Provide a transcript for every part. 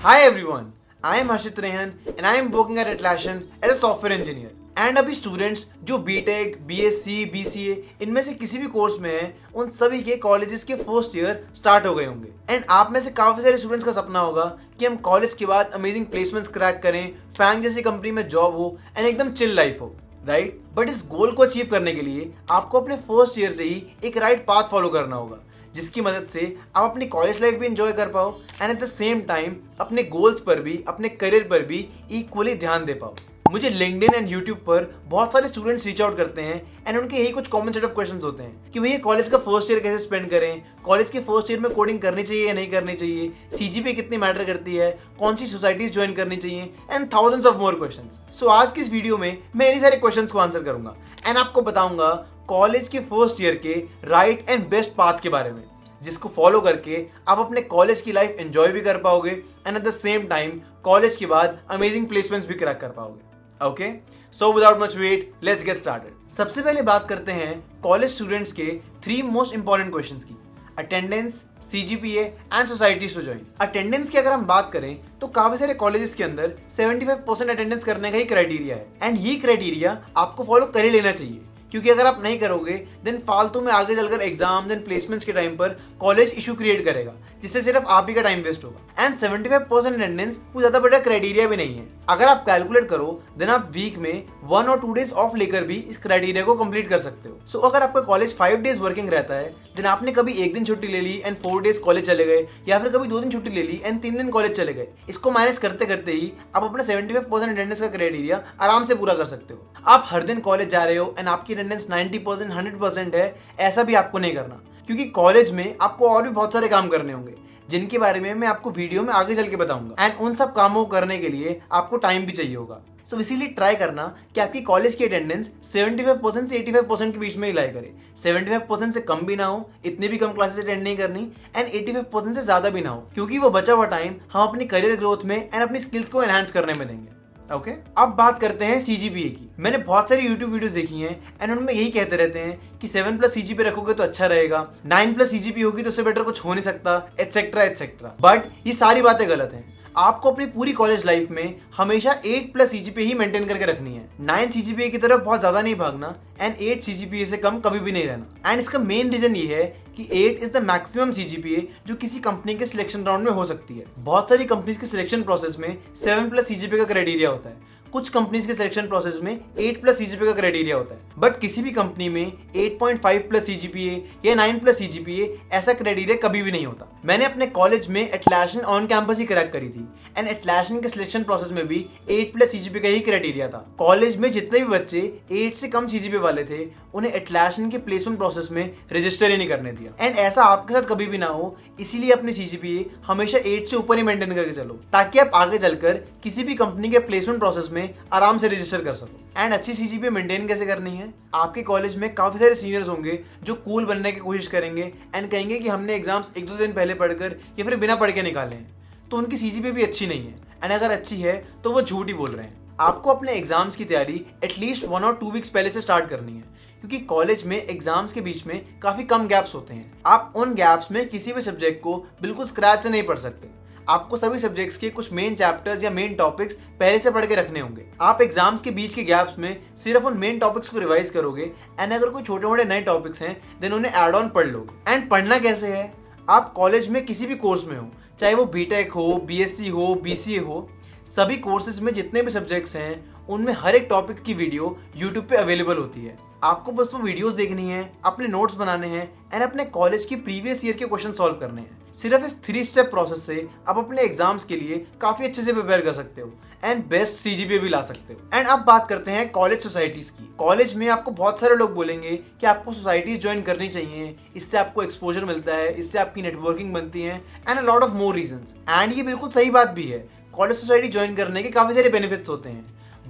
Hi everyone, I am Harshit Rehan and I am working at Atlassian as a software engineer. And अभी students जो BTech, BSc, BCA इनमें से किसी भी course में हैं, उन सभी के कॉलेजेस के फर्स्ट ईयर स्टार्ट हो गए होंगे। एंड आप में से काफी सारे स्टूडेंट्स का सपना होगा कि हम कॉलेज के बाद अमेजिंग प्लेसमेंट्स क्रैक करें, फैंग जैसी कंपनी में जॉब हो एंड एकदम चिल लाइफ हो, राइट? बट इस गोल को अचीव करने के लिए आपको अपने फर्स्ट ईयर से ही एक राइट पाथ फॉलो करना होगा, जिसकी मदद से आप अपनी कॉलेज लाइफ भी एंजॉय कर पाओ and at the same time अपने गोल्स पर भी, अपने करियर पर भी इक्वली ध्यान दे पाओ। मुझे लिंक्डइन एंड यूट्यूब पर बहुत सारे स्टूडेंट्स रीच आउट करते हैं एंड उनके यही कुछ कॉमन सेट ऑफ क्वेश्चंस होते हैं कि भैया कॉलेज का फर्स्ट ईयर कैसे स्पेंड करें, कॉलेज के फर्स्ट ईयर में कोडिंग करनी चाहिए या नहीं करनी चाहिए, सीजीपीए कितनी मैटर करती है, कौन सी सोसाइटीज ज्वाइन करनी चाहिए and thousands of more questions. So आज की इस वीडियो में मैं इन्हीं सारे क्वेश्चंस को आंसर करूंगा एंड आपको बताऊंगा कॉलेज के फर्स्ट ईयर के राइट एंड बेस्ट पाथ के बारे में, जिसको फॉलो करके आप अपने कॉलेज की लाइफ एंजॉय भी कर पाओगे and at the same time college के बाद अमेजिंग प्लेसमेंट्स भी क्रैक कर पाओगे। Okay, so without much wait let's get started. सबसे पहले बात करते हैं कॉलेज स्टूडेंट्स के 3 मोस्ट इंपॉर्टेंट क्वेश्चंस की, attendance, CGPA and societies to join. Attendance की अगर हम बात करें तो काफी सारे कॉलेजेस के अंदर 75% अटेंडेंस करने का ही क्राइटेरिया है एंड ये क्राइटेरिया आपको फॉलो कर ही लेना चाहिए, क्योंकि अगर आप नहीं करोगे देन फालतू में आगे चलकर एग्जाम्स एंड प्लेसमेंट्स के टाइम पर कॉलेज इशू क्रिएट करेगा, जिससे सिर्फ आप ही का टाइम वेस्ट होगा। एंड 75% अटेंडेंस कोई ज्यादा बड़ा क्राइटेरिया भी नहीं है। अगर आप कैलकुलेट करो देन आप वीक में 1 और 2 डेज ऑफ लेकर भी इस क्राइटेरिया को कंप्लीट कर सकते हो। सो अगर आपका कॉलेज 5 डेज वर्किंग रहता है देन आपने कभी 1 दिन छुट्टी ले ली एंड 4 डेज कॉलेज चले गए, या फिर कभी 2 दिन छुट्टी ले ली एंड 3 दिन कॉलेज चले गए। इसको मैनेज करते करते ही आप अपना 75% अटेंडेंस का क्राइटेरिया आराम से पूरा कर सकते हो। आप हर दिन कॉलेज जा रहे हो एंड आपकी अटेंडेंस 90% 100% है, ऐसा भी आपको नहीं करना, क्योंकि कॉलेज में आपको और भी बहुत सारे काम करने होंगे जिनके बारे में मैं आपको वीडियो में आगे चल के बताऊंगा एंड उन सब कामों को करने के लिए आपको टाइम भी चाहिए होगा। सो इसीलिए ट्राई करना कि आपकी कॉलेज की अटेंडेंस 75% से 85% के बीच में ही लाई करे। 75% से कम भी ना हो, इतनी भी कम क्लासेस अटेंड नहीं करनी एंड 85% से ज्यादा भी ना हो, क्योंकि वो बचा हुआ टाइम हम अपनी करियर ग्रोथ में एंड अपनी स्किल्स को एनहांस करने में देंगे। ओके, अब बात करते हैं सीजीपीए की। मैंने बहुत सारी यूट्यूब वीडियोस देखी हैं एंड उनमें यही कहते रहते हैं कि 7+ सीजीपीए रखोगे तो अच्छा रहेगा, 9+ सीजीपीए होगी तो उससे बेटर कुछ हो नहीं सकता, एटसेट्रा एटसेट्रा। बट ये सारी बातें गलत हैं। आपको अपनी पूरी कॉलेज लाइफ में हमेशा 8+ सीजीपीए ही मेंटेन करके रखनी है। 9 सीजीपीए की तरफ बहुत ज्यादा नहीं भागना एंड 8 सीजीपीए से कम कभी भी नहीं रहना। एंड इसका मेन रीजन ये है कि 8 इज द मैक्सिमम सीजीपीए जो किसी कंपनी के सिलेक्शन राउंड में हो सकती है। बहुत सारी कंपनीज के सिलेक्शन प्रोसेस में 7+ सीजीपीए का क्राइटेरिया होता है, कुछ कंपनीज के सिलेक्शन प्रोसेस में 8+ सीजीपीए का क्राइटेरिया होता है, बट किसी भी कंपनी में 8.5+ सीजीपीए या 9+ सीजीपीए ऐसा क्राइटेरिया कभी भी नहीं होता। मैंने अपने कॉलेज में Atlassian on campus he crack करी थी एंड एटलासियन के सिलेक्शन प्रोसेस में भी 8+ सीजीपीए का ही क्राइटेरिया था। कॉलेज में जितने भी बच्चे 8 से कम सीजीपीए वाले थे उन्हें एटलासियन के प्लेसमेंट प्रोसेस में रजिस्टर ही नहीं करने दिया एंड ऐसा आपके साथ कभी भी ना हो, इसीलिए अपनी सीजीपीए हमेशा 8 से ऊपर ही मेंटेन करके चलो, ताकि आप आगे चलकर किसी भी कंपनी के प्लेसमेंट प्रोसेस में आराम से रजिस्टर कर सको। एंड अच्छी सीजीपीए मेंटेन कैसे करनी है, आपके कॉलेज में काफी सारे सीनियर्स होंगे जो कूल बनने की कोशिश करेंगे एंड कहेंगे कि हमने एग्जाम्स 1-2 दिन पहले पढ़कर या फिर बिना पढ़ के निकाले हैं, तो उनकी सीजीपीए भी अच्छी नहीं है एंड अगर अच्छी है तो वो झूठ ही बोल रहे हैं। आपको अपने एग्जाम्स की तैयारी एटलीस्ट 1 और 2 वीक्स पहले से स्टार्ट करनी है, क्योंकि कॉलेज में एग्जाम्स के बीच में काफी कम गैप्स होते हैं। आप उन गैप्स में किसी भी सब्जेक्ट को बिल्कुल स्क्रैच से नहीं पढ़ सकते। आपको सभी सब्जेक्ट्स के कुछ मेन चैप्टर्स या मेन टॉपिक्स पहले से पढ़ के रखने होंगे। आप एग्जाम्स के बीच के गैप्स में सिर्फ उन मेन टॉपिक्स को रिवाइज करोगे एंड अगर कोई छोटे मोटे नए टॉपिक्स हैं देन उन्हें ऐड ऑन पढ़ लोगे। एंड पढ़ना कैसे है, आप कॉलेज में किसी भी कोर्स में हो, चाहे वो बीटेक हो, बीएससी हो, बीसीए हो, सभी कोर्सेज में जितने भी सब्जेक्ट्स हैं उनमें हर एक टॉपिक की वीडियो यूट्यूब पे अवेलेबल होती है। आपको बस वो वीडियोस देखनी है, अपने नोट्स बनाने हैं एंड अपने कॉलेज की प्रीवियस ईयर के क्वेश्चन सॉल्व करने हैं। सिर्फ इस 3 स्टेप प्रोसेस से आप अपने एग्जाम्स के लिए काफी अच्छे से प्रिपेयर कर सकते हो एंड बेस्ट सीजीपीए भी ला सकते हो। एंड अब बात करते हैं कॉलेज सोसाइटीज की। कॉलेज में आपको बहुत सारे लोग बोलेंगे कि आपको सोसाइटीज ज्वाइन करनी चाहिए, इससे आपको एक्सपोजर मिलता है, इससे आपकी नेटवर्किंग बनती है and a lot of more reasons. And ये बिल्कुल सही बात भी है, कॉलेज सोसाइटी ज्वाइन करने के काफी सारे बेनिफिट्स होते हैं,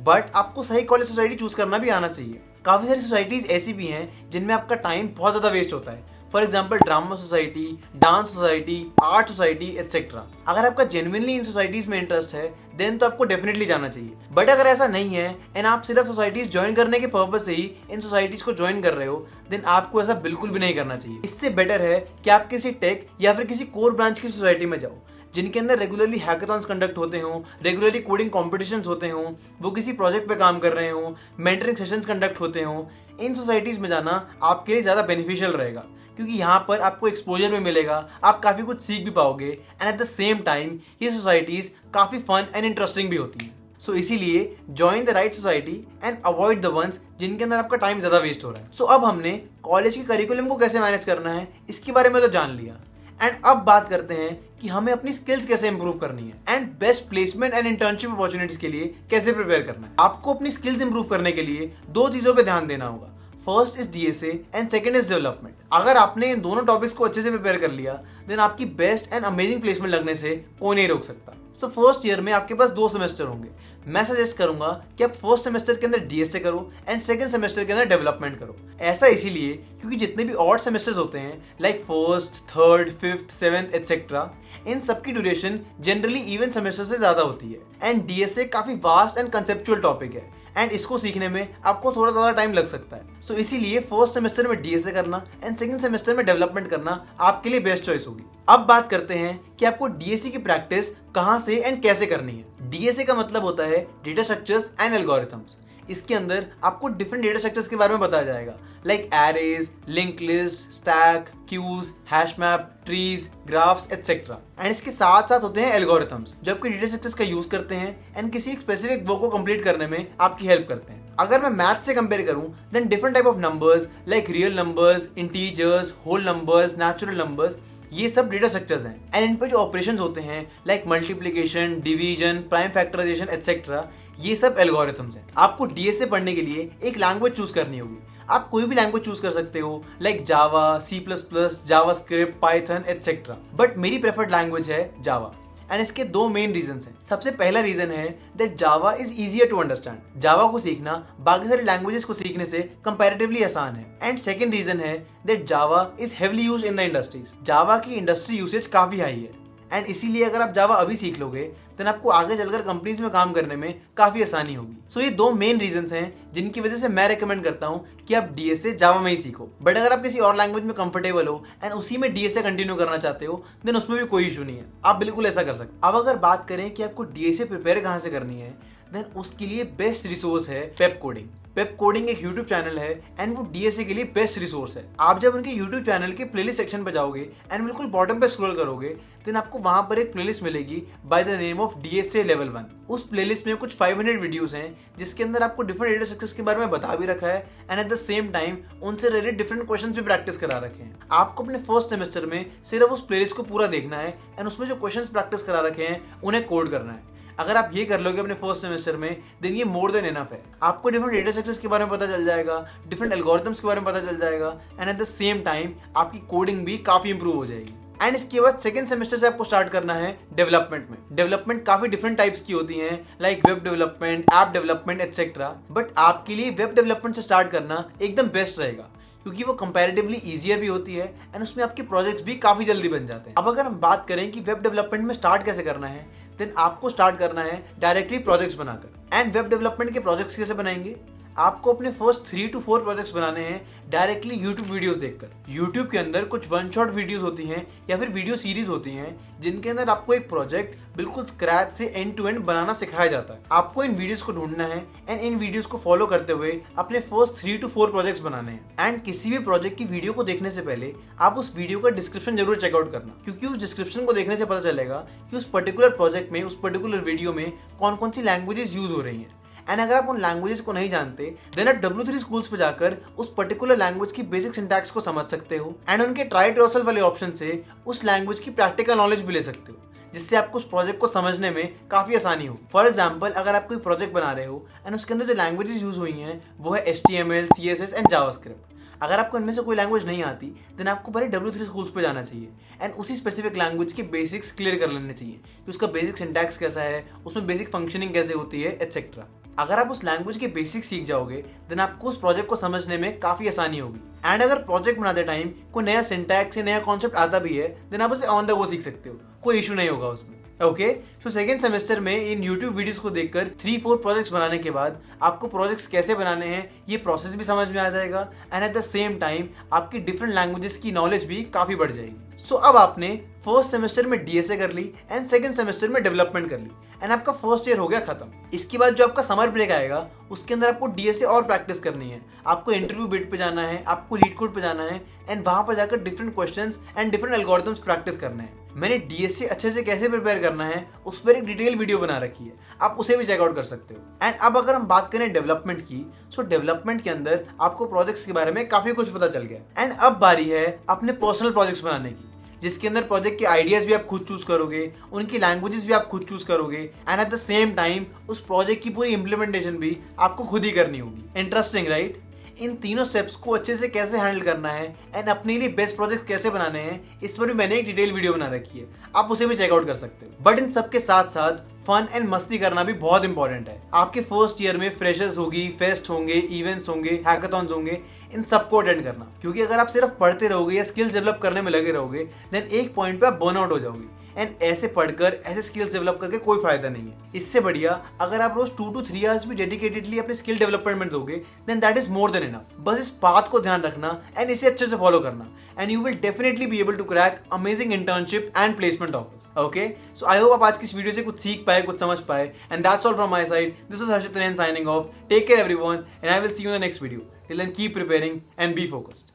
बट आपको सही कॉलेज सोसाइटी चूज करना भी आना चाहिए। काफी सारी सोसाइटीज ऐसी भी हैं जिनमें आपका टाइम बहुत ज्यादा वेस्ट होता है, for example drama society, dance society, art society etcetera. अगर आपका जेन्युइनली इन सोसाइटीज में इंटरेस्ट है देन तो आपको डेफिनेटली जाना चाहिए। बट अगर ऐसा नहीं है एंड आप सिर्फ सोसाइटीज ज्वाइन करने के पर्पज से ही इन सोसाइटीज को ज्वाइन कर रहे हो देन आपको ऐसा बिल्कुल भी नहीं करना चाहिए। इससे बेटर है कि आप किसी टेक या फिर किसी कोर ब्रांच की सोसाइटी में जाओ, जिनके अंदर रेगुलरली हैकाथॉन्स कंडक्ट होते हों, रेगुलरली कोडिंग कॉम्पिटिशन्स होते हों, वो किसी प्रोजेक्ट पे काम कर रहे हों, मेंटरिंग सेशंस कंडक्ट होते हों, इन सोसाइटीज़ में जाना आपके लिए ज़्यादा बेनिफिशियल रहेगा, क्योंकि यहाँ पर आपको एक्सपोजर भी मिलेगा, आप काफ़ी कुछ सीख भी पाओगे, and at the same time ये सोसाइटीज़ काफ़ी फन एंड इंटरेस्टिंग भी होती हैं। सो इसीलिए join the right society and avoid the ones जिनके अंदर आपका टाइम ज़्यादा वेस्ट हो रहा है। सो अब हमने कॉलेज के करिकुलम को कैसे मैनेज करना है इसके बारे में तो जान लिया, एंड अब बात करते हैं कि हमें अपनी स्किल्स कैसे इंप्रूव करनी है and best placement and internship opportunities के लिए कैसे प्रिपेयर करना है। आपको अपनी स्किल्स इंप्रूव करने के लिए दो चीज़ों पर ध्यान देना होगा। First is DSA and second is development. अगर आपने इन दोनों टॉपिक्स को अच्छे से प्रिपेयर कर लिया देन आपकी बेस्ट एंड अमेजिंग प्लेसमेंट लगने से कोई नहीं रोक सकता। सो फर्स्ट ईयर में आपके पास 2 सेमेस्टर होंगे। मैं सजेस्ट करूंगा कि आप फर्स्ट सेमेस्टर के अंदर डीएसए करो एंड सेकंड सेमेस्टर के अंदर डेवलपमेंट करो। ऐसा इसीलिए क्योंकि जितने भी ऑड सेमेस्टर्स होते हैं like first, third, fifth, seventh etcetera, इन सबकी ड्यूरेशन जनरली इवन सेमेस्टर से ज्यादा होती है एंड डीएसए काफी वास्ट एंड कंसेप्चुअल टॉपिक है एंड इसको सीखने में आपको थोड़ा ज़्यादा टाइम लग सकता है। सो इसीलिए फर्स्ट सेमेस्टर में डीएसए करना एंड सेकंड सेमेस्टर में डेवलपमेंट करना आपके लिए बेस्ट चॉइस होगी। अब बात करते हैं कि आपको डीएसए की प्रैक्टिस कहाँ से एंड कैसे करनी है। डीएसए का मतलब होता है डेटा स्ट्रक्चर्स एंड एल्गोरिथम्स। इसके अंदर आपको डिफरेंट डेटा स्ट्रक्चर्स के बारे में बताया जाएगा like arrays, link list, stack, queues, hash map, trees, graphs etcetera. And इसके साथ साथ होते हैं एल्गोरिथम्स जो आपके डेटा स्ट्रक्चर्स का यूज करते हैं एंड किसी एक स्पेसिफिक वर्क को कंप्लीट करने में आपकी हेल्प करते हैं। अगर मैं मैथ से कंपेयर करूं then different type of numbers like real numbers, integers, whole numbers, natural numbers, ये सब डेटा स्ट्रक्चर्स हैं एंड इन पर जो ऑपरेशंस होते हैं like multiplication, division, prime factorization etcetera, ये सब एल्गोरिथम्स हैं। आपको डीएसए पढ़ने के लिए एक लैंग्वेज चूज करनी होगी। आप कोई भी लैंग्वेज चूज कर सकते हो like Java, C++, JavaScript, Python etcetera, but मेरी प्रेफर्ड लैंग्वेज है जावा एंड इसके 2 मेन रीजंस हैं। सबसे पहला रीजन है that Java is easier to understand. Java को सीखना बाकी सारी लैंग्वेजेस को सीखने से कंपैरेटिवली आसान है। एंड सेकंड रीजन है that Java is heavily used in the industries. Java की इंडस्ट्री यूसेज काफी हाई है एंड इसीलिए अगर आप जावा अभी सीख लोगे देन आपको आगे चलकर कंपनीज में काम करने में काफी आसानी होगी। सो ये 2 मेन रीजंस हैं जिनकी वजह से मैं रेकमेंड करता हूँ कि आप डीएसए जावा में ही सीखो। बट अगर आप किसी और लैंग्वेज में कंफर्टेबल हो एंड उसी में डीएसए कंटिन्यू करना चाहते हो देन उसमें भी कोई इशू नहीं है, आप बिल्कुल ऐसा कर सकते। अब अगर बात करें कि आपको डीएसए प्रिपेयर कहाँ से करनी है देन उसके लिए बेस्ट रिसोर्स है पेप कोडिंग। पेप कोडिंग एक यूट्यूब चैनल है एंड वो डीएसए के लिए बेस्ट रिसोर्स है। आप जब उनके यूट्यूब चैनल के प्लेलिस्ट सेक्शन पे जाओगे एंड बिल्कुल बॉटम पे स्क्रॉल करोगे देन आपको वहां पर एक प्लेलिस्ट मिलेगी by the name of DSA level 1। उस प्लेलिस्ट में कुछ 500 वीडियोस हैं जिसके अंदर आपको डिफरेंट डेटा स्ट्रक्चर्स के बारे में बता भी रखा है and at the same time उनसे रिलेटेड डिफरेंट क्वेश्चंस भी प्रैक्टिस करा रखे हैं। आपको अपने फर्स्ट सेमेस्टर में सिर्फ उस प्लेलिस्ट को पूरा देखना है एंड उसमें जो क्वेश्चंस प्रैक्टिस करा रखे हैं उन्हें कोड करना है। अगर आप ये कर लोगे अपने फर्स्ट सेमेस्टर में देन ये मोर देन इनफ है। आपको डिफरेंट डेटा स्ट्रक्चर्स के बारे में पता चल जाएगा, डिफरेंट एल्गोरिथम्स के बारे में पता चल जाएगा and at the same time आपकी कोडिंग भी काफी इंप्रूव हो जाएगी। एंड इसके बाद सेकंड सेमेस्टर से आपको स्टार्ट करना है डेवलपमेंट में। डेवलपमेंट काफी डिफरेंट टाइप्स की होती हैं like web development, app development etcetera, but आपके लिए वेब डेवलपमेंट से स्टार्ट करना एकदम बेस्ट रहेगा क्योंकि वो कंपैरेटिवली ईजियर भी होती है एंड उसमें आपके प्रोजेक्ट्स भी काफी जल्दी बन जाते हैं। अब अगर हम बात करें कि वेब डेवलपमेंट में स्टार्ट कैसे करना है देन आपको स्टार्ट करना है डायरेक्टली प्रोजेक्ट्स बनाकर। एंड वेब डेवलपमेंट के प्रोजेक्ट्स कैसे बनाएंगे? आपको अपने फर्स्ट 3 to 4 प्रोजेक्ट्स बनाने हैं डायरेक्टली यूट्यूब वीडियोस देखकर। यूट्यूब के अंदर कुछ 1 शॉट वीडियोस होती हैं या फिर वीडियो सीरीज होती हैं जिनके अंदर आपको एक प्रोजेक्ट बिल्कुल स्क्रैच से एंड टू एंड बनाना सिखाया जाता है। आपको इन वीडियोस को ढूंढना है एंड इन वीडियोस को फॉलो करते हुए अपने फर्स्ट 3 to 4 प्रोजेक्ट्स बनाने हैं। एंड किसी भी प्रोजेक्ट की वीडियो को देखने से पहले आप उस वीडियो का डिस्क्रिप्शन जरूर चेकआउट करना, क्योंकि उस डिस्क्रिप्शन को देखने से पता चलेगा कि उस पर्टिकुलर प्रोजेक्ट में, उस पर्टिकुलर वीडियो में कौन कौन सी लैंग्वेजेस यूज हो रही हैं। एंड अगर आप उन लैंग्वेजेस को नहीं जानते देन आप W3 स्कूल्स पे जाकर उस पर्टिकुलर लैंग्वेज की बेसिक सिंटैक्स को समझ सकते हो एंड उनके ट्राई टू योरसेल्फ वाले ऑप्शन से उस लैंग्वेज की प्रैक्टिकल नॉलेज भी ले सकते हो, जिससे आपको उस प्रोजेक्ट को समझने में काफी आसानी हो। फॉर एग्जाम्पल अगर आप कोई प्रोजेक्ट बना रहे हो एंड उसके अंदर जो लैंग्वेजेस यूज हुई हैं वो है HTML, CSS एंड जावास्क्रिप्ट। अगर आपको इनमें से कोई लैंग्वेज नहीं आती देन आपको पहले W3 स्कूल्स पे जाना चाहिए एंड उसी स्पेसिफिक लैंग्वेज के बेसिक्स क्लियर कर लेने चाहिए कि उसका बेसिक सिंटैक्स कैसा है, उसमें बेसिक फंक्शनिंग कैसे होती है एटसेट्रा। अगर आप उस लैंग्वेज के बेसिक्स सीख जाओगे देन आपको उस प्रोजेक्ट को समझने में काफी आसानी होगी। एंड अगर प्रोजेक्ट बनाते टाइम कोई नया सिंटैक्स या नया कॉन्सेप्ट आता भी है देन आप उसे ऑन द गो सीख सकते हो, कोई इशू नहीं होगा उसमें। ओके, तो सेकेंड सेमेस्टर में इन यूट्यूब वीडियोस को देखकर 3-4 प्रोजेक्ट्स बनाने के बाद आपको प्रोजेक्ट्स कैसे बनाने हैं ये प्रोसेस भी समझ में आ जाएगा and at the same time आपकी डिफरेंट लैंग्वेजेस की नॉलेज भी काफी बढ़ जाएगी। सो अब आपने फर्स्ट सेमेस्टर में डीएसए कर ली एंड सेकेंड सेमेस्टर में डेवलपमेंट कर ली एंड आपका फर्स्ट ईयर हो गया खत्म। इसके बाद जो आपका समर ब्रेक आएगा उसके अंदर आपको डीएसए और प्रैक्टिस करनी है, आपको इंटरव्यू बिट पे जाना है, आपको लीड कोड पे जाना है एंड वहां पर जाकर different questions and different algorithms practice करने हैं। मैंने डीएसए अच्छे से कैसे प्रिपेयर करना है उस पर एक डिटेल वीडियो बना रखी है, आप उसे भी चेकआउट कर सकते हो। एंड अब अगर हम बात करें डेवलपमेंट की, सो डेवलपमेंट के अंदर आपको प्रोजेक्ट्स के बारे में काफी कुछ पता चल गया एंड अब बारी है अपने पर्सनल प्रोजेक्ट्स बनाने की, जिसके अंदर प्रोजेक्ट के आइडियाज भी आप खुद चूज करोगे, उनकी लैंग्वेजेस भी आप खुद चूज करोगे and at the same time उस प्रोजेक्ट की पूरी इंप्लीमेंटेशन भी आपको खुद ही करनी होगी। Interesting right? इन तीनों स्टेप्स को अच्छे से कैसे हैंडल करना है एंड अपने लिए बेस्ट प्रोजेक्ट्स कैसे बनाने हैं इस पर भी मैंने एक डिटेल वीडियो बना रखी है, आप उसे भी चेकआउट कर सकते हो। बट इन सब के साथ साथ फन एंड मस्ती करना भी बहुत इंपॉर्टेंट है। आपके फर्स्ट ईयर में फ्रेशर्स होगी, फेस्ट होंगे, इवेंट्स होंगे, हैकाथॉन्स होंगे, इन सबको अटेंड करना, क्योंकि अगर आप सिर्फ पढ़ते रहोगे या स्किल्स डेवलप करने में लगे रहोगे देन एक पॉइंट पे आप बर्नआउट हो जाओगे एंड ऐसे पढ़कर ऐसे स्किल्स डेवलप करके कोई फायदा नहीं है। इससे बढ़िया अगर आप रोज 2 to 3 आवर्स भी डेडिकेटेडली अपने स्किल डेवलपमेंट में दोगे then that is more than enough. बस इस पाथ को ध्यान रखना एंड इसे अच्छे से फॉलो करना and you will definitely be able to crack amazing internship and placement offers. Okay, so I hope आप आज की इस वीडियो से कुछ सीख पाए, कुछ समझ पाए and that's all from my side. This is Harshit signing off. Take care everyone and I will see you in the next video. Till then keep preparing and be focused.